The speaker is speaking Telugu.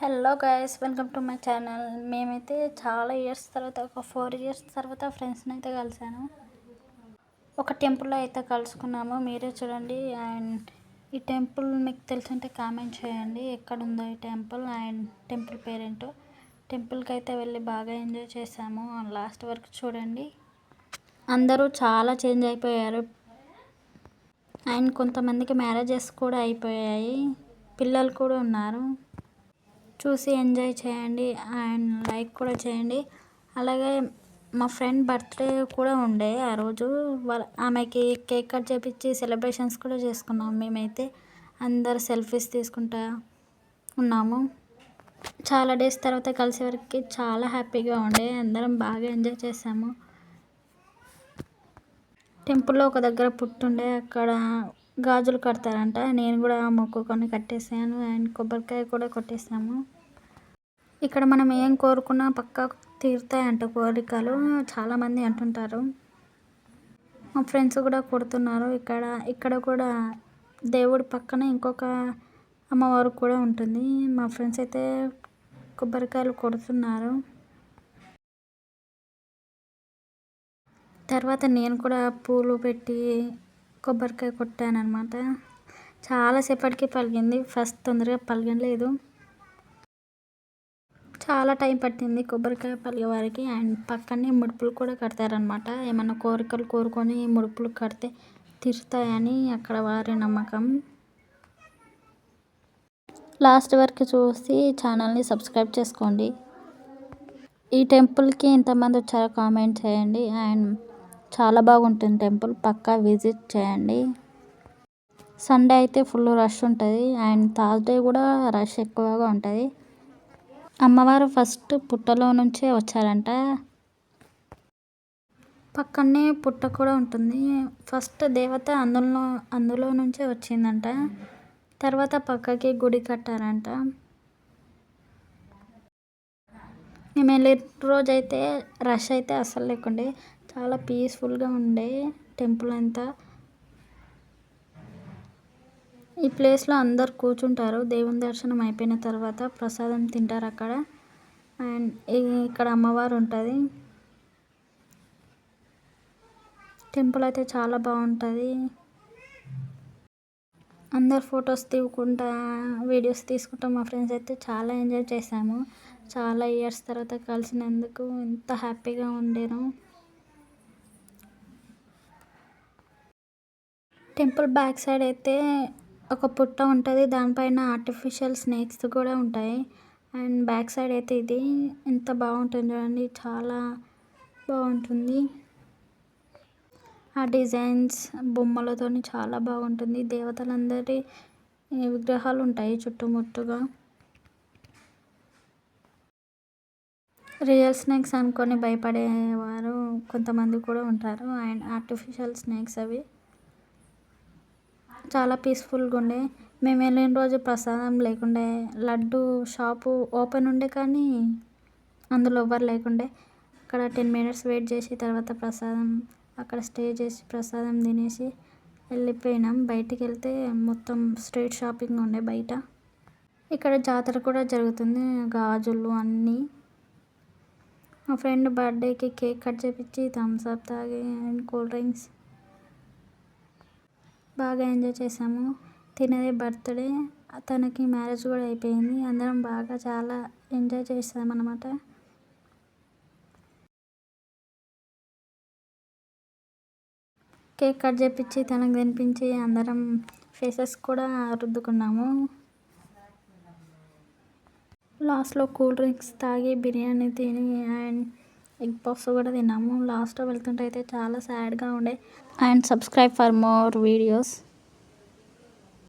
Hello guys, welcome to my channel. మేమైతే చాలా ఇయర్స్ తర్వాత, ఒక 4 ఇయర్స్ తర్వాత ఫ్రెండ్స్ని అయితే కలిసాను. ఒక టెంపుల్లో అయితే కలుసుకున్నాము. మీరే చూడండి. అండ్ ఈ టెంపుల్ మీకు తెలుసుంటే కామెంట్ చేయండి ఎక్కడుందో ఈ టెంపుల్ అండ్ టెంపుల్ పేరేంటో. టెంపుల్కి అయితే వెళ్ళి బాగా ఎంజాయ్ చేసాము. లాస్ట్ వరకు చూడండి. అందరూ చాలా చేంజ్ అయిపోయారు అండ్ కొంతమందికి మ్యారేజెస్ కూడా అయిపోయాయి, పిల్లలు కూడా ఉన్నారు. చూసి ఎంజాయ్ చేయండి అండ్ లైక్ కూడా చేయండి. అలాగే మా ఫ్రెండ్ బర్త్డే కూడా ఉండే ఆ రోజు. ఆమెకి కేక్ కట్ చేపించి సెలబ్రేషన్స్ కూడా చేసుకున్నాము. మేమైతే అందరు సెల్ఫీస్ తీసుకుంటా ఉన్నాము. చాలా డేస్ తర్వాత కలిసే వరకు చాలా హ్యాపీగా ఉండే. అందరం బాగా ఎంజాయ్ చేసాము. టెంపుల్లో ఒక దగ్గర పుట్టుండే, అక్కడ గాజులు కడతారంట. నేను కూడా మొక్కుకొని కట్టేసాను అండ్ కొబ్బరికాయ కూడా కొట్టేసాము. ఇక్కడ మనం ఏం కోరుకున్నా పక్కా తీరుతాయంట కోరికలు, చాలామంది అంటుంటారు. మా ఫ్రెండ్స్ కూడా కొడుతున్నారు. ఇక్కడ కూడా దేవుడి పక్కన ఇంకొక అమ్మవారు కూడా ఉంటుంది. మా ఫ్రెండ్స్ అయితే కొబ్బరికాయలు కొడుతున్నారు. తర్వాత నేను కూడా పూలు పెట్టి కొబ్బరికాయ కొట్టాను అనమాట. చాలాసేపటికి పలిగింది. ఫస్ట్ తొందరగా పలగలేదు, చాలా టైం పట్టింది కొబ్బరికాయ పలిగే వారికి. అండ్ పక్కనే ముడుపులు కూడా కడతారనమాట. ఏమన్నా కోరికలు కోరుకొని ముడుపులు కడితే తీరుతాయని అక్కడ వారి నమ్మకం. లాస్ట్ వరకు చూసి ఛానల్ని సబ్స్క్రైబ్ చేసుకోండి. ఈ టెంపుల్కి ఎంతమంది వచ్చారో కామెంట్ చేయండి. అండ్ చాలా బాగుంటుంది టెంపుల్, పక్కా విజిట్ చేయండి. సండే అయితే ఫుల్ రష్ ఉంటుంది అండ్ థర్స్డే కూడా రష్ ఎక్కువగా ఉంటుంది. అమ్మవారు ఫస్ట్ పుట్టలో నుంచే వచ్చారంట. పక్కనే పుట్ట కూడా ఉంటుంది. ఫస్ట్ దేవత అందులో నుంచే వచ్చిందంట. తర్వాత పక్కకి గుడి కట్టారంట. మేము వెళ్ళిన రోజైతే రష్ అయితే అస్సలు లేకుండే, చాలా పీస్ఫుల్గా ఉండే టెంపుల్ అంతా. ఈ ప్లేస్లో అందరు కూర్చుంటారు. దేవుని దర్శనం అయిపోయిన తర్వాత ప్రసాదం తింటారు అక్కడ. అండ్ ఇక్కడ అమ్మవారు ఉంటుంది. టెంపుల్ అయితే చాలా బాగుంటుంది. అందరు ఫొటోస్ తీసుకుంటా, వీడియోస్ తీసుకుంటా మా ఫ్రెండ్స్ అయితే చాలా ఎంజాయ్ చేసాము. చాలా ఇయర్స్ తర్వాత కలిసినందుకు ఎంత హ్యాపీగా ఉండేను. టెంపుల్ బ్యాక్ సైడ్ అయితే ఒక పుట్ట ఉంటుంది. దానిపైన ఆర్టిఫిషియల్ స్నేక్స్ కూడా ఉంటాయి. అండ్ బ్యాక్ సైడ్ అయితే ఇది ఎంత బాగుంటుంది చూడండి, చాలా బాగుంటుంది. ఆ డిజైన్స్ బొమ్మలతో చాలా బాగుంటుంది. దేవతలందరి విగ్రహాలు ఉంటాయి చుట్టుముట్టుగా. రియల్ స్నేక్స్ అనుకొని భయపడేవారు కొంతమంది కూడా ఉంటారు. అండ్ ఆర్టిఫిషియల్ స్నేక్స్ అవి. చాలా పీస్ఫుల్గా ఉండే. మేము వెళ్ళిన రోజు ప్రసాదం లేకుండే. లడ్డు షాపు ఓపెన్ ఉండే కానీ అందులో ఎవ్వరు లేకుండే. అక్కడ 10 minutes వెయిట్ చేసి తర్వాత ప్రసాదం అక్కడ స్టే చేసి ప్రసాదం తినేసి వెళ్ళిపోయినాం. బయటికి వెళ్తే మొత్తం స్ట్రీట్ షాపింగ్ ఉండే బయట. ఇక్కడ జాతర కూడా జరుగుతుంది, గాజులు అన్నీ. మా ఫ్రెండ్ బర్త్డేకి కేక్ కట్ చేపించి థమ్స్ అప్ తాగి అండ్ కూల్ డ్రింక్స్ బాగా ఎంజాయ్ చేసాము. తినదే బర్త్డే, తనకి మ్యారేజ్ కూడా అయిపోయింది. అందరం బాగా చాలా ఎంజాయ్ చేసామన్నమాట. కేక్ కట్ చేపించి తనకు తినిపించి అందరం ఫేసెస్ కూడా రుద్దుకున్నాము. లాస్ట్లో కూల్ డ్రింక్స్ తాగి బిర్యానీ తిని అండ్ ఎగ్ పఫ్స్ కూడా తిన్నాము. లాస్ట్లో వెళ్తుంటే అయితే చాలా సాడ్గా ఉండే. And subscribe for more videos.